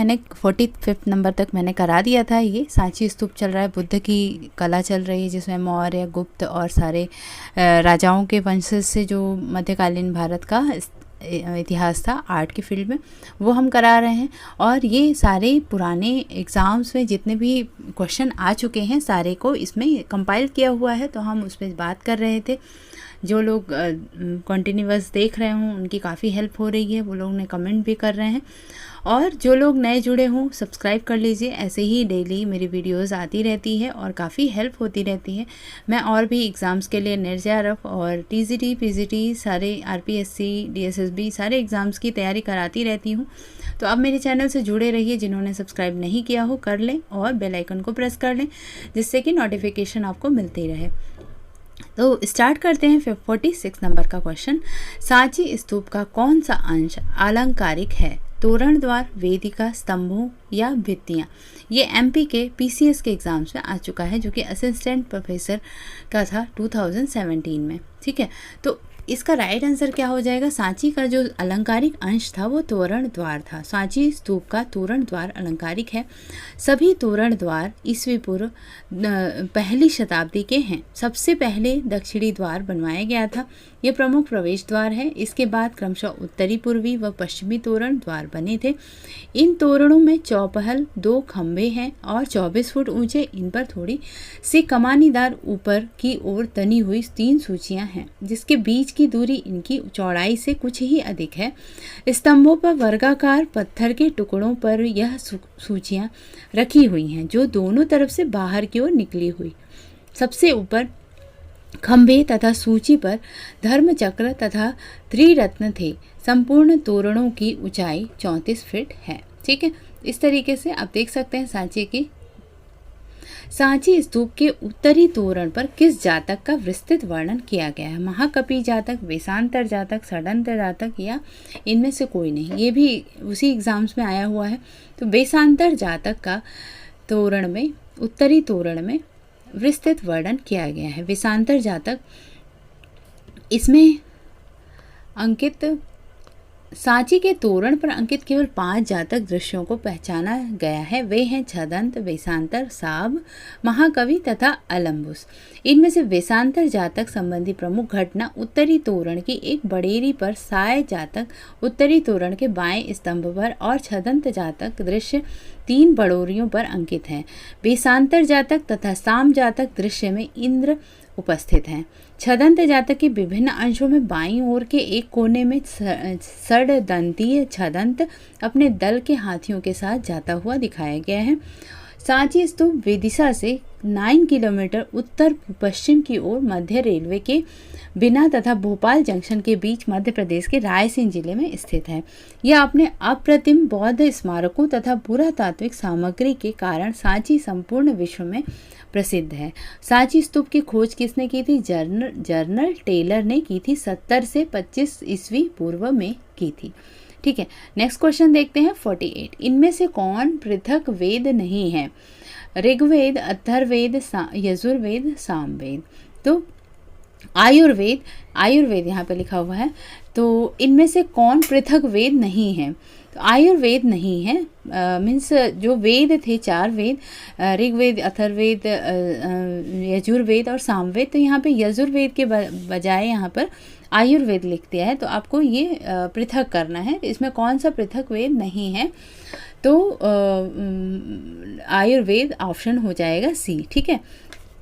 मैंने 45 नंबर तक मैंने करा दिया था। ये सांची स्तूप चल रहा है, बुद्ध की कला चल रही है जिसमें मौर्य, गुप्त और सारे राजाओं के वंशज से जो मध्यकालीन भारत का इतिहास था आर्ट की फील्ड में, वो हम करा रहे हैं। और ये सारे पुराने एग्ज़ाम्स में जितने भी क्वेश्चन आ चुके हैं सारे को इसमें कंपाइल किया हुआ है, तो हम उस पर बात कर रहे थे। जो लोग कंटिन्यूअस देख रहे हों उनकी काफ़ी हेल्प हो रही है, वो लोग ने कमेंट भी कर रहे हैं। और जो लोग नए जुड़े हों सब्सक्राइब कर लीजिए, ऐसे ही डेली मेरी वीडियोस आती रहती है और काफ़ी हेल्प होती रहती है। मैं और भी एग्ज़ाम्स के लिए नेट JRF और TGT PGT सारे RPSC DSSB सारे एग्ज़ाम्स की तैयारी कराती रहती हूँ। तो अब मेरे चैनल से जुड़े रहिए, जिन्होंने सब्सक्राइब नहीं किया हो कर लें और बेल आइकन को प्रेस कर लें, जिससे कि नोटिफिकेशन आपको मिलती रहे। तो स्टार्ट करते हैं 46 नंबर का क्वेश्चन। सांची स्तूप का कौन सा अंश अलंकारिक है? तोरण द्वार, वेदिका, स्तंभों या भित्तियाँ? ये MP के PCS के एग्ज़ाम्स में आ चुका है, जो कि असिस्टेंट प्रोफेसर का था 2017 में। ठीक है, तो इसका राइट आंसर क्या हो जाएगा? सांची का जो अलंकारिक अंश था वो तोरण द्वार था। सांची स्तूप का तोरण द्वार अलंकारिक है। सभी तोरण द्वार ईस्वी पूर्व पहली शताब्दी के हैं। सबसे पहले दक्षिणी द्वार बनवाया गया था, ये प्रमुख प्रवेश द्वार है। इसके बाद क्रमशः उत्तरी, पूर्वी व पश्चिमी तोरण द्वार बने थे। इन तोरणों में चौपहल, 2 खंभे हैं और 24 फुट ऊंचे। इन पर थोड़ी सी कमानीदार ऊपर की ओर तनी हुई 3 सूचियां हैं, जिसके बीच की दूरी इनकी चौड़ाई से कुछ ही अधिक है। स्तंभों पर वर्गाकार पत्थर के टुकड़ों पर यह सूचियां रखी हुई हैं, जो दोनों तरफ से बाहर की ओर निकली हुई। सबसे ऊपर खंभे तथा सूची पर धर्मचक्र तथा त्रिरत्न थे। संपूर्ण तोरणों की ऊंचाई 34 फीट है। ठीक है, इस तरीके से आप देख सकते हैं सांची स्तूप के उत्तरी तोरण पर किस जातक का विस्तृत वर्णन किया गया है? महाकपि जातक, वेशांतर जातक, षडंत्र जातक या इनमें से कोई नहीं। ये भी उसी एग्जाम्स में आया हुआ है। तो वेशांतर जातक का तोरण में, उत्तरी तोरण में विस्तृत वर्णन किया गया है। वेशांतर जातक इसमें अंकित, सांची के तोरण पर अंकित केवल 5 जातक दृश्यों को पहचाना गया है। वे हैं छदंत, वेशांतर, साब, महाकवि तथा अलम्बुस। इनमें से वेशांतर जातक संबंधी प्रमुख घटना उत्तरी तोरण की एक बड़ेरी पर साय जातक उत्तरी तोरण के बाएं स्तंभ पर और छदंत जातक दृश्य 3 बड़ोरियों पर अंकित है। वेशांतर जातक तथा साम जातक दृश्य में इंद्र उपस्थित हैं। छदंत जातक के विभिन्न अंशों में बाईं ओर के एक कोने में षडदंतीय छदंत अपने दल के हाथियों के साथ जाता हुआ दिखाया गया है। सांची स्तूप विदिशा से 9 किलोमीटर उत्तर पश्चिम की ओर मध्य रेलवे के बिना तथा भोपाल जंक्शन के बीच मध्य प्रदेश के रायसेन जिले में स्थित है। यह अपने अप्रतिम बौद्ध स्मारकों तथा पुरातात्विक सामग्री के कारण सांची संपूर्ण विश्व में प्रसिद्ध है। सांची स्तूप की खोज किसने की थी? जर्नल टेलर ने की थी। 70 से 25 ईस्वी पूर्व में की थी। ठीक है, नेक्स्ट क्वेश्चन देखते हैं 48। इनमें से कौन पृथक वेद नहीं है? ऋग्वेद, अथर्ववेद, यजुर्वेद, सामवेद। तो आयुर्वेद यहाँ पे लिखा हुआ है। तो इनमें से कौन पृथक वेद नहीं है? तो आयुर्वेद नहीं है। मीन्स जो वेद थे 4 वेद, ऋग्वेद, अथर्ववेद, यजुर्वेद और सामवेद, तो यहाँ पे यजुर्वेद के बजाय यहाँ पर आयुर्वेद लिख दिया है। तो आपको ये पृथक करना है, इसमें कौन सा पृथक वेद नहीं है? तो आयुर्वेद ऑप्शन हो जाएगा C। ठीक है,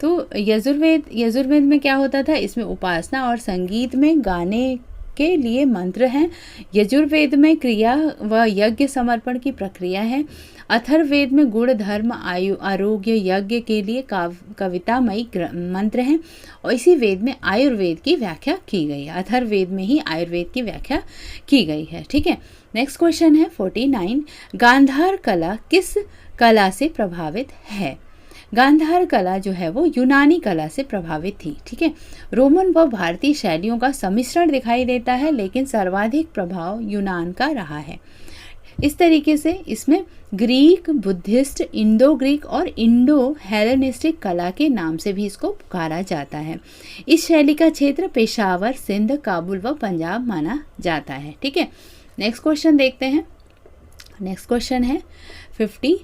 तो यजुर्वेद में क्या होता था? इसमें उपासना और संगीत में गाने के लिए मंत्र हैं। यजुर्वेद में क्रिया व यज्ञ समर्पण की प्रक्रिया है। अथर्ववेद में गुण, धर्म, आयु, आरोग्य, यज्ञ के लिए कवितामयी मंत्र हैं। और इसी वेद में आयुर्वेद की व्याख्या की गई है। अथर्ववेद में ही आयुर्वेद की व्याख्या की गई है। ठीक है, नेक्स्ट क्वेश्चन है 49। गांधार कला किस कला से प्रभावित है? गांधार कला जो है वो यूनानी कला से प्रभावित थी। ठीक है, रोमन व भारतीय शैलियों का सम्मिश्रण दिखाई देता है, लेकिन सर्वाधिक प्रभाव यूनान का रहा है। इस तरीके से इसमें ग्रीक, बुद्धिस्ट, इंडो ग्रीक और इंडो हेलेनिस्टिक कला के नाम से भी इसको पुकारा जाता है। इस शैली का क्षेत्र पेशावर, सिंध, काबुल व पंजाब माना जाता है। ठीक है, नेक्स्ट क्वेश्चन देखते हैं नेक्स्ट क्वेश्चन है 50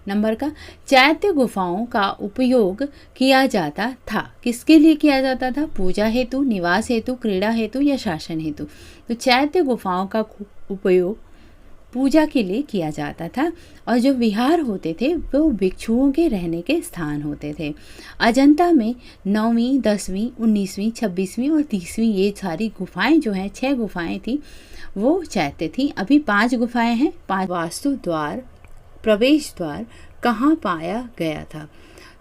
नंबर का, चैत्य गुफाओं का उपयोग किया जाता था, किसके लिए किया जाता था? पूजा हेतु, निवास हेतु, क्रीड़ा हेतु या शासन हेतु? तो चैत्य गुफाओं का उपयोग पूजा के लिए किया जाता था और जो विहार होते थे वो भिक्षुओं के रहने के स्थान होते थे। अजंता में 9वीं, 10वीं, 19वीं, 26वीं और 30वीं ये सारी गुफाएं जो हैं, 6 गुफाएं थी वो चैत्य थी। अभी 5 गुफाएं हैं। 5 वास्तु द्वार, प्रवेश द्वार कहाँ पाया गया था?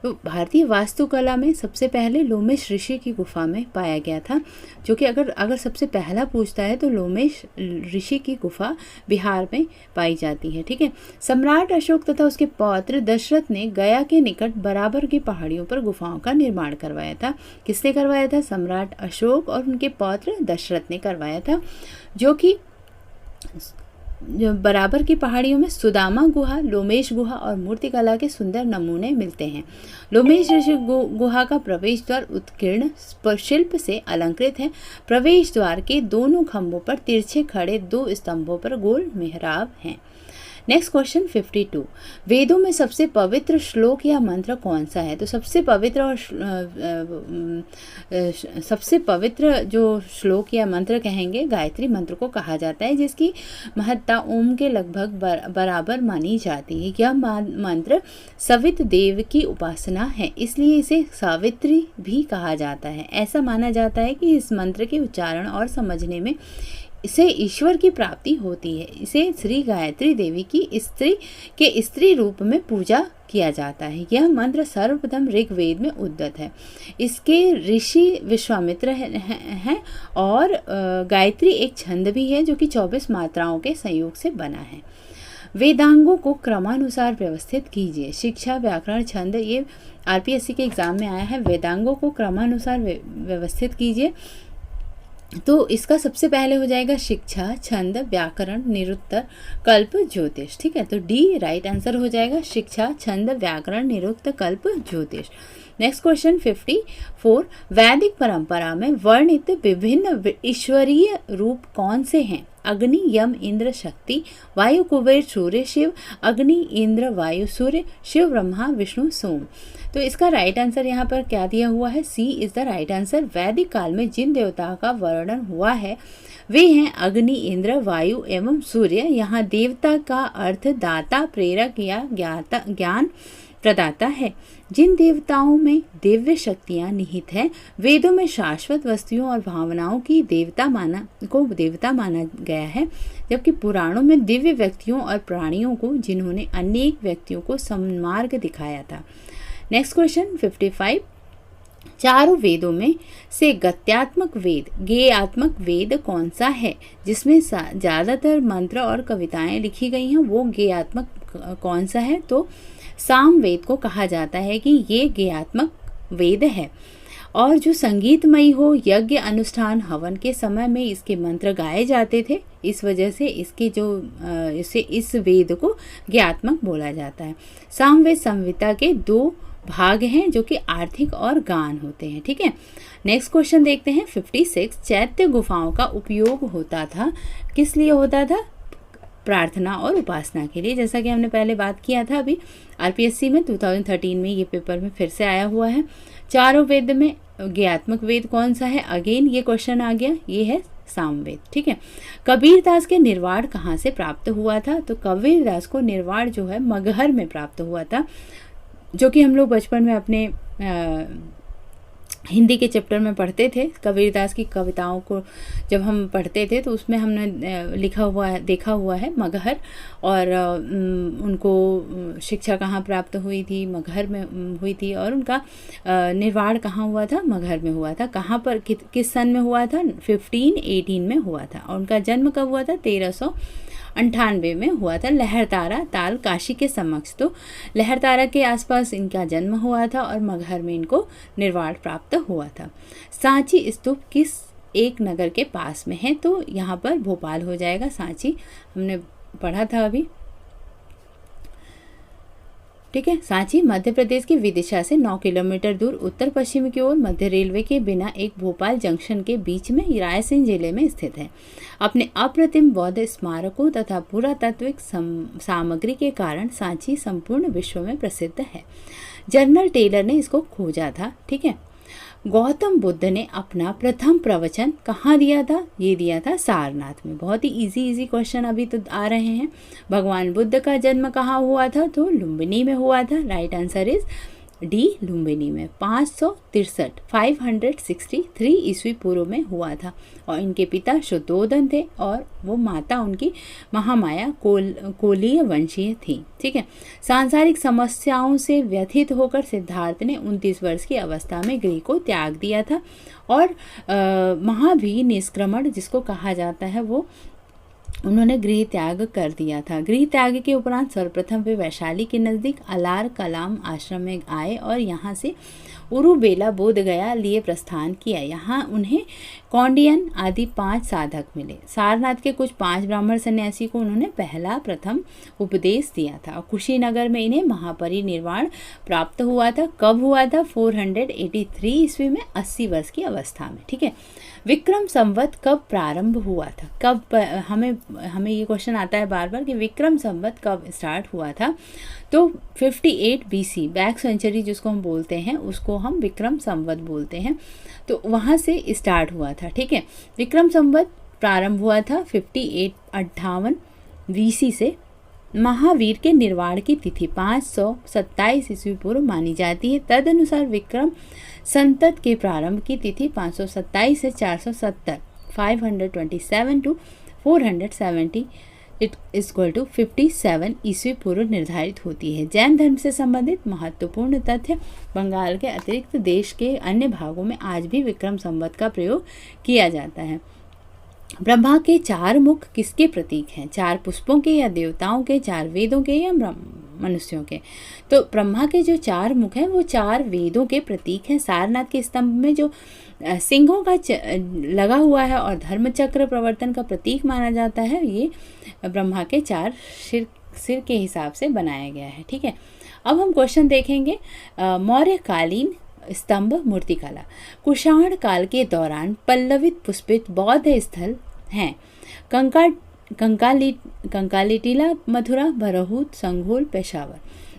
तो भारतीय वास्तुकला में सबसे पहले लोमेश ऋषि की गुफा में पाया गया था, जो कि अगर सबसे पहला पूछता है तो लोमेश ऋषि की गुफा बिहार में पाई जाती है। ठीक है। सम्राट अशोक तथा उसके पौत्र दशरथ ने गया के निकट बराबर की पहाड़ियों पर गुफाओं का निर्माण करवाया था। किसने करवाया था? सम्राट अशोक और उनके पौत्र दशरथ ने करवाया था, जो कि बराबर की पहाड़ियों में सुदामा गुहा, लोमेश गुहा और मूर्तिकला के सुंदर नमूने मिलते हैं। लोमेश ऋषि गुहा का प्रवेश द्वार उत्कीर्ण शिल्प से अलंकृत है। प्रवेश द्वार के दोनों खंभों पर तिरछे खड़े 2 स्तंभों पर गोल मेहराब हैं। नेक्स्ट क्वेश्चन 52, वेदों में सबसे पवित्र श्लोक या मंत्र कौन सा है? तो सबसे पवित्र और सबसे पवित्र जो श्लोक या मंत्र कहेंगे, गायत्री मंत्र को कहा जाता है, जिसकी महत्ता ओम के लगभग बराबर मानी जाती है। यह मंत्र सवित देव की उपासना है, इसलिए इसे सावित्री भी कहा जाता है। ऐसा माना जाता है कि इस मंत्र के उच्चारण और समझने में इसे ईश्वर की प्राप्ति होती है। इसे श्री गायत्री देवी की स्त्री रूप में पूजा किया जाता है। यह मंत्र सर्वप्रथम ऋग्वेद में उद्धत है। इसके ऋषि विश्वामित्र हैं और गायत्री एक छंद भी है जो कि 24 मात्राओं के संयोग से बना है। वेदांगों को क्रमानुसार व्यवस्थित कीजिए। शिक्षा, व्याकरण, छंद, ये आरपीएससी के एग्जाम में आया है। वेदांगों को क्रमानुसार व्यवस्थित कीजिए। तो इसका सबसे पहले हो जाएगा शिक्षा, छंद, व्याकरण, निरुक्तर, कल्प, ज्योतिष। ठीक है, तो डी राइट आंसर हो जाएगा, शिक्षा, छंद, व्याकरण, निरुक्त, कल्प, ज्योतिष। नेक्स्ट क्वेश्चन 54, वैदिक परंपरा में वर्णित विभिन्न ईश्वरीय रूप कौन से हैं? अग्नि, यम, इंद्र, शक्ति, वायु, कुबेर, सूर्य, शिव। अग्नि, इंद्र, वायु, सूर्य, शिव, ब्रह्मा, विष्णु, सोम। तो इसका राइट आंसर यहाँ पर क्या दिया हुआ है? सी इज द राइट आंसर। वैदिक काल में जिन देवताओं का वर्णन हुआ है वे हैं अग्नि, इंद्र, वायु एवं सूर्य। यहाँ देवता का अर्थ दाता, प्रेरक या ज्ञान प्रदाता है। जिन देवताओं में दिव्य शक्तियां निहित हैं, वेदों में शाश्वत वस्तुओं और भावनाओं की देवता माना गया है, जबकि पुराणों में दिव्य व्यक्तियों और प्राणियों को जिन्होंने अनेक व्यक्तियों को सन्मार्ग दिखाया था। नेक्स्ट क्वेश्चन 55, चारों वेदों में से गद्यात्मक वेद, गेयात्मक वेद कौन सा है? जिसमें ज़्यादातर मंत्र और कविताएं लिखी गई हैं, वो गेयात्मक कौन सा है? तो साम वेद को कहा जाता है कि ये गेयात्मक वेद है। और जो संगीतमयी हो, यज्ञ, अनुष्ठान, हवन के समय में इसके मंत्र गाए जाते थे, इस वजह से इस वेद को ज्ञात्मक बोला जाता है। सामवेद संहिता के 2 भाग हैं जो कि आर्थिक और गान होते हैं। ठीक है, नेक्स्ट क्वेश्चन देखते हैं 56, चैत्य गुफाओं का उपयोग होता था, किस लिए होता था? प्रार्थना और उपासना के लिए, जैसा कि हमने पहले बात किया था। अभी आरपीएससी में 2013 में ये पेपर में फिर से आया हुआ है। चारों वेद में ज्ञात्मक वेद कौन सा है? अगेन ये क्वेश्चन आ गया, ये है सामवेद। ठीक है, कबीरदास के निर्वाण कहाँ से प्राप्त हुआ था? तो कबीरदास को निर्वाण जो है मगहर में प्राप्त हुआ था, जो कि हम लोग बचपन में अपने हिंदी के चैप्टर में पढ़ते थे। कबीरदास की कविताओं को जब हम पढ़ते थे तो उसमें हमने देखा हुआ है मगहर, और उनको शिक्षा कहाँ प्राप्त हुई थी? मगहर में हुई थी। और उनका निर्वाण कहाँ हुआ था? मगहर में हुआ था। कहाँ पर, किस सन में हुआ था? 1518 में हुआ था। और उनका जन्म कब हुआ था? 1398 में हुआ था। लहरतारा ताल काशी के समक्ष, तो लहरतारा के आसपास इनका जन्म हुआ था और मगहर में इनको निर्वाण प्राप्त हुआ था। सांची स्तूप किस एक नगर के पास में है? तो यहाँ पर भोपाल हो जाएगा। सांची हमने पढ़ा था अभी। ठीक है। सांची मध्य प्रदेश की विदिशा से 9 किलोमीटर दूर उत्तर पश्चिम की ओर मध्य रेलवे के बिना एक भोपाल जंक्शन के बीच में रायसेन जिले में स्थित है। अपने अप्रतिम बौद्ध स्मारकों तथा पुरातात्विक सामग्री के कारण सांची संपूर्ण विश्व में प्रसिद्ध है। जनरल टेलर ने इसको खोजा था, ठीक है। गौतम बुद्ध ने अपना प्रथम प्रवचन कहाँ दिया था? ये दिया था सारनाथ में। बहुत ही इजी क्वेश्चन अभी तो आ रहे हैं। भगवान बुद्ध का जन्म कहाँ हुआ था? तो लुम्बिनी में हुआ था। Right answer is D, Lumbini में। 563 ईस्वी पूर्व में हुआ था और इनके पिता शुद्धोधन थे और वो माता उनकी महामाया कोलीय वंशीय थी, ठीक है। सांसारिक समस्याओं से व्यथित होकर सिद्धार्थ ने 29 वर्ष की अवस्था में गृह को त्याग दिया था और महावीर निष्क्रमण जिसको कहा जाता है वो उन्होंने गृह त्याग कर दिया था। गृह त्याग के उपरांत सर्वप्रथम वे वैशाली के नज़दीक अलार कलाम आश्रम में आए और यहाँ से उरुबेला बोध गया लिए प्रस्थान किया। यहाँ उन्हें कौंडियन आदि 5 साधक मिले। सारनाथ के कुछ 5 ब्राह्मण सन्यासी को उन्होंने प्रथम उपदेश दिया था। कुशीनगर में इन्हें महापरिनिर्वाण प्राप्त हुआ था। कब हुआ था? 483 ईस्वी में, 80 वर्ष की अवस्था में, ठीक है। विक्रम संवत कब प्रारंभ हुआ था? कब हमें ये क्वेश्चन आता है बार बार कि विक्रम संवत कब स्टार्ट हुआ था? तो 58 BC, बैक सेंचुरी जिसको हम बोलते हैं उसको हम विक्रम संवत बोलते हैं, तो वहाँ से स्टार्ट हुआ था, ठीक है। विक्रम संवत प्रारंभ हुआ था 58 BC से। महावीर के निर्वाण की तिथि 527 ईस्वी पूर्व मानी जाती है। तदनुसार विक्रम संवत के प्रारंभ की तिथि 527 से 470, 527 to 470 57 ईस्वी पूर्व निर्धारित होती है। जैन धर्म से संबंधित महत्वपूर्ण तथ्य: बंगाल के अतिरिक्त देश के अन्य भागों में आज भी विक्रम संवत का प्रयोग किया जाता है। ब्रह्मा के 4 मुख किसके प्रतीक हैं? 4 पुष्पों के या देवताओं के, 4 वेदों के या मनुष्यों के? तो ब्रह्मा के जो 4 मुख हैं वो 4 वेदों के प्रतीक हैं। सारनाथ के स्तंभ में जो सिंहों का लगा हुआ है और धर्मचक्र प्रवर्तन का प्रतीक माना जाता है, ये ब्रह्मा के 4 सिर के हिसाब से बनाया गया है, ठीक है। अब हम क्वेश्चन देखेंगे। मौर्यकालीन स्तंभ मूर्तिकला। कुषाण काल के दौरान पल्लवित पुष्पित बौद्ध स्थल हैं। कंकालीटीला, मथुरा, भरहूत, संघोल, पेशावर।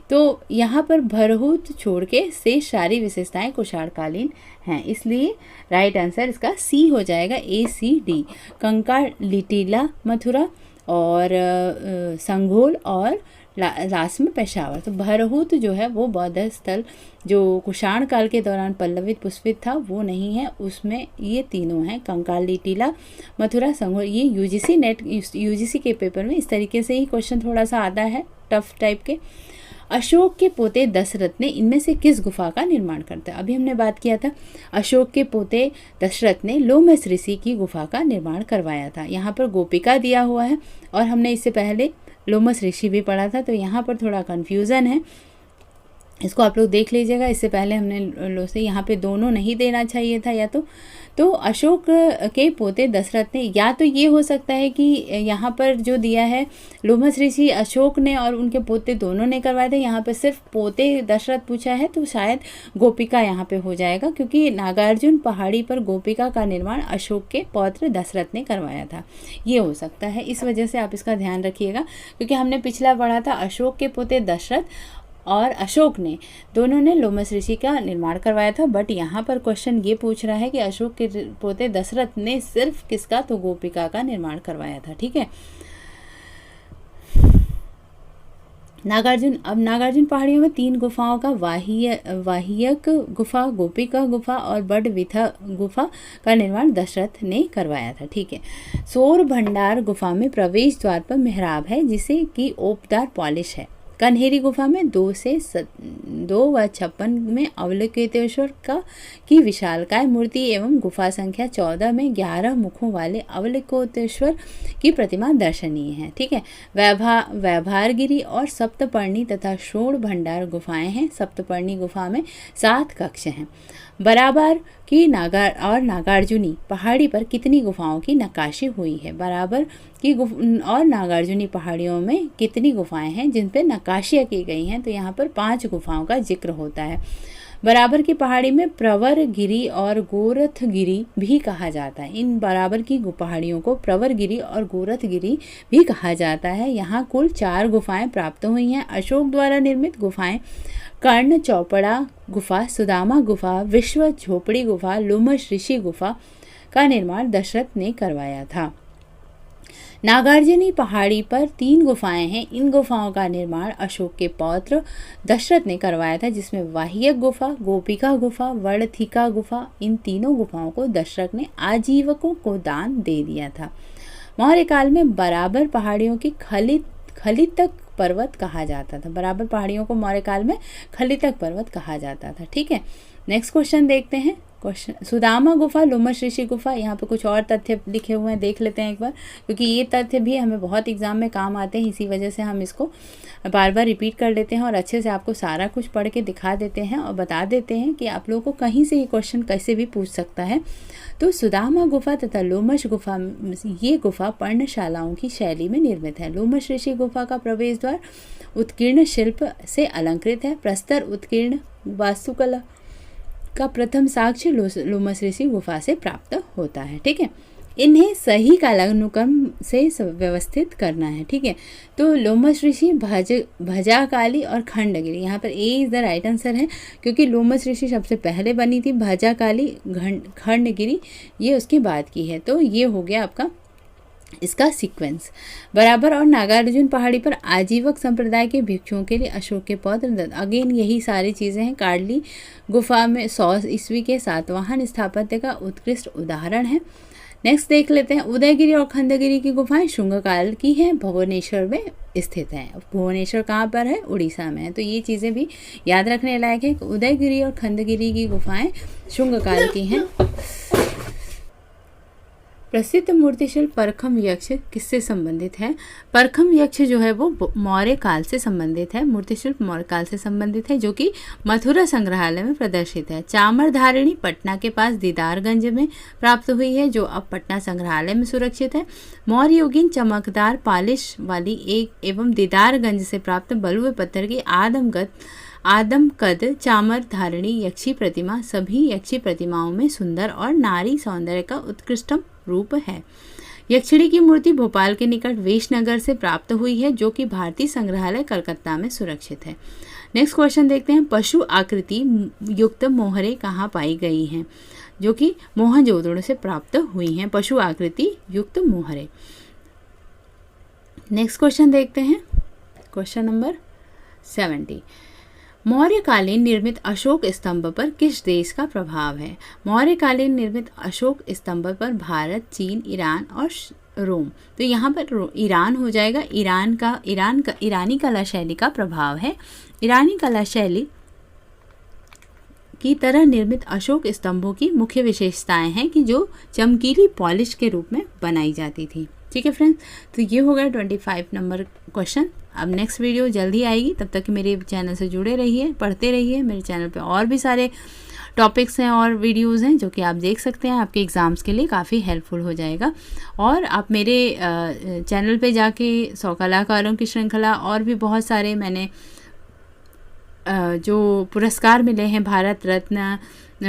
तो यहाँ पर भरहूत छोड़ के शेष सारी विशेषताएं कुषाणकालीन हैं, इसलिए राइट आंसर इसका सी हो जाएगा, ACD। कंकालीटीला, मथुरा और संघोल और लास्ट में पेशावर। तो भरहूत जो है वो बौद्ध स्थल जो कुषाण काल के दौरान पल्लवित पुष्पित था वो नहीं है, उसमें ये तीनों हैं, कंकालीटीला, मथुरा, संघोल। ये यूजीसी के पेपर में इस तरीके से ही क्वेश्चन थोड़ा सा आता है, टफ टाइप के। अशोक के पोते दशरथ ने इनमें से किस गुफा का निर्माण करता है? अभी हमने बात किया था, अशोक के पोते दशरथ ने लोमस ऋषि की गुफा का निर्माण करवाया था। यहाँ पर गोपिका दिया हुआ है और हमने इससे पहले लोमस ऋषि भी पढ़ा था, तो यहाँ पर थोड़ा कन्फ्यूज़न है, इसको आप लोग देख लीजिएगा। इससे पहले हमने यहाँ पे दोनों नहीं देना चाहिए था, या तो अशोक के पोते दशरथ ने, या तो ये हो सकता है कि यहाँ पर जो दिया है लोमस ऋषि अशोक ने और उनके पोते दोनों ने करवाए थे, यहाँ पे सिर्फ पोते दशरथ पूछा है तो शायद गोपिका यहाँ पे हो जाएगा, क्योंकि नागार्जुन पहाड़ी पर गोपिका का निर्माण अशोक के पौत्र दशरथ ने करवाया था, ये हो सकता है। इस वजह से आप इसका ध्यान रखिएगा, क्योंकि हमने पिछला पढ़ा था अशोक के पोते दशरथ और अशोक ने दोनों ने लोमस ऋषि का निर्माण करवाया था, बट यहाँ पर क्वेश्चन ये पूछ रहा है कि अशोक के पोते दशरथ ने सिर्फ किसका? तो गोपिका का निर्माण करवाया था, ठीक है। नागार्जुन पहाड़ियों में 3 गुफाओं का वाहियक गुफा, गोपिका गुफा और बड़विथा गुफा का निर्माण दशरथ ने करवाया था, ठीक है। सोर भंडार गुफा में प्रवेश द्वार पर मेहराब है जिसे की ओपदार पॉलिश है। कन्हेरी गुफा में 2 व 56 में अवलोकितेश्वर की विशालकाय मूर्ति एवं गुफा संख्या 14 में 11 मुखों वाले अवलोकितेश्वर की प्रतिमा दर्शनीय है, ठीक है। वैभारगिरी और सप्तपर्णी तथा शोण भंडार गुफाएं हैं। सप्तपर्णी गुफा में 7 कक्ष हैं। बराबर की नागार्जुनी पहाड़ी पर कितनी गुफाओं की नक्काशी हुई है? बराबर की और नागार्जुनी पहाड़ियों में कितनी गुफाएं हैं जिन पे नक्काशियाँ की गई हैं? तो यहाँ पर 5 गुफाओं का जिक्र होता है। बराबर की पहाड़ी में प्रवरगिरी और गोरथगिरी भी कहा जाता है। इन बराबर की पहाड़ियों को प्रवरगिरी और गोरथगिरी भी कहा जाता है। यहाँ कुल 4 गुफाएं प्राप्त हुई हैं। अशोक द्वारा निर्मित गुफाएं कर्ण चौपड़ा गुफा, सुदामा गुफा, विश्व झोपड़ी गुफा, लोमश ऋषि गुफा का निर्माण दशरथ ने करवाया था। नागार्जुनी पहाड़ी पर 3 गुफाएं हैं। इन गुफाओं का निर्माण अशोक के पौत्र दशरथ ने करवाया था, जिसमें वाह्यक गुफा, गोपिका गुफा, वर्णथिका गुफा, इन तीनों गुफाओं को दशरथ ने आजीवकों को दान दे दिया था। मौर्य काल में बराबर पहाड़ियों की खलितक पर्वत कहा जाता था। बराबर पहाड़ियों को मौर्य काल में खलितक पर्वत कहा जाता था। ठीक है, नेक्स्ट क्वेश्चन देखते हैं। क्वेश्चन, सुदामा गुफा, लोमश ऋषि गुफा, यहाँ पे कुछ और तथ्य लिखे हुए हैं, देख लेते हैं एक बार, क्योंकि ये तथ्य भी हमें बहुत एग्जाम में काम आते हैं। इसी वजह से हम इसको बार बार रिपीट कर लेते हैं और अच्छे से आपको सारा कुछ पढ़ के दिखा देते हैं और बता देते हैं कि आप लोगों को कहीं से ये क्वेश्चन कैसे भी पूछ सकता है। तो सुदामा गुफा तथा लोमश गुफा, ये गुफा पर्णशालाओं की शैली में निर्मित है। लोमश ऋषि गुफा का प्रवेश द्वार उत्कीर्ण शिल्प से अलंकृत है। प्रस्तर उत्कीर्ण वास्तुकला का प्रथम साक्ष्य लोमश ऋषि गुफा से प्राप्त होता है। ठीक है, इन्हें सही कालानुक्रम से व्यवस्थित करना है। ठीक है, तो लोमश ऋषि, भजाकाली और खंडगिरी, यहाँ पर ए इज द राइट आंसर है, क्योंकि लोमश ऋषि सबसे पहले बनी थी, भजाकाली खंडगिरी ये उसके बाद की है। तो ये हो गया आपका इसका सीक्वेंस। बराबर और नागार्जुन पहाड़ी पर आजीवक संप्रदाय के भिक्षुओं के लिए अशोक के पौत्र, अगेन यही सारी चीज़ें हैं। कार्डली गुफा में 100 ईस्वी के सातवाहन स्थापत्य का उत्कृष्ट उदाहरण है। नेक्स्ट देख लेते हैं, उदयगिरी और खंडगिरी की गुफाएं शुंग काल की हैं, भुवनेश्वर में स्थित हैं। भुवनेश्वर कहाँ पर है? उड़ीसा में है। तो ये चीज़ें भी याद रखने लायक है। उदयगिरी और खंडगिरी की गुफाएं शुंग काल की हैं। प्रसिद्ध मूर्तिशिल्प परखम यक्ष किससे संबंधित है? परखम यक्ष जो है वो मौर्य काल से संबंधित है। मूर्तिशिल्प मौर्य काल से संबंधित है, जो कि मथुरा संग्रहालय में प्रदर्शित है। चामर धारिणी पटना के पास दीदारगंज में प्राप्त हुई है, जो अब पटना संग्रहालय में सुरक्षित है। मौर्य युगीन चमकदार पालिश वाली एक एवं दीदारगंज से प्राप्त बलुए पत्थर की आदमकद चामर धारिणी यक्षी प्रतिमा सभी यक्षी प्रतिमाओं में सुंदर और नारी सौंदर्य का उत्कृष्टम रूप है। यक्षिणी की मूर्ति भोपाल के निकट वेशनगर से प्राप्त हुई है, जो कि भारतीय संग्रहालय कलकत्ता में सुरक्षित है। नेक्स्ट क्वेश्चन देखते हैं, पशु आकृति युक्त मोहरे कहाँ पाई गई हैं? जो कि मोहनजोदड़ो से प्राप्त हुई हैं पशु आकृति युक्त मोहरे। नेक्स्ट क्वेश्चन देखते हैं, क्वेश्चन नंबर 70। मौर्यकालीन निर्मित अशोक स्तंभ पर किस देश का प्रभाव है? मौर्यकालीन निर्मित अशोक स्तंभ पर भारत, चीन, ईरान और रोम। तो यहाँ पर ईरान हो जाएगा। ईरानी कला शैली का प्रभाव है। ईरानी कला शैली की तरह निर्मित अशोक स्तंभों की मुख्य विशेषताएं हैं कि जो चमकीली पॉलिश के रूप में बनाई जाती थी। ठीक है फ्रेंड्स, तो ये हो गया 25 नंबर क्वेश्चन। अब नेक्स्ट वीडियो जल्दी आएगी, तब तक मेरे चैनल से जुड़े रहिए, पढ़ते रहिए। मेरे चैनल पे और भी सारे टॉपिक्स हैं और वीडियोस हैं जो कि आप देख सकते हैं। आपके एग्ज़ाम्स के लिए काफ़ी हेल्पफुल हो जाएगा। और आप मेरे चैनल पे जाके 100 कलाकारों की श्रृंखला और भी बहुत सारे मैंने जो पुरस्कार मिले हैं, भारत रत्न,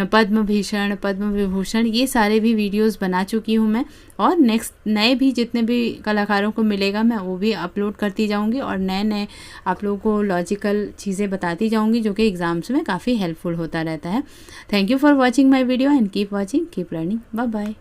पद्म भीषण, पद्म विभूषण, ये सारे भी वीडियोस बना चुकी हूँ मैं। और नेक्स्ट नए भी जितने भी कलाकारों को मिलेगा मैं वो भी अपलोड करती जाऊँगी और नए आप लोगों को लॉजिकल चीज़ें बताती जाऊँगी, जो कि एग्ज़ाम्स में काफ़ी हेल्पफुल होता रहता है। Thank you for watching my video and keep watching, keep learning. Bye bye.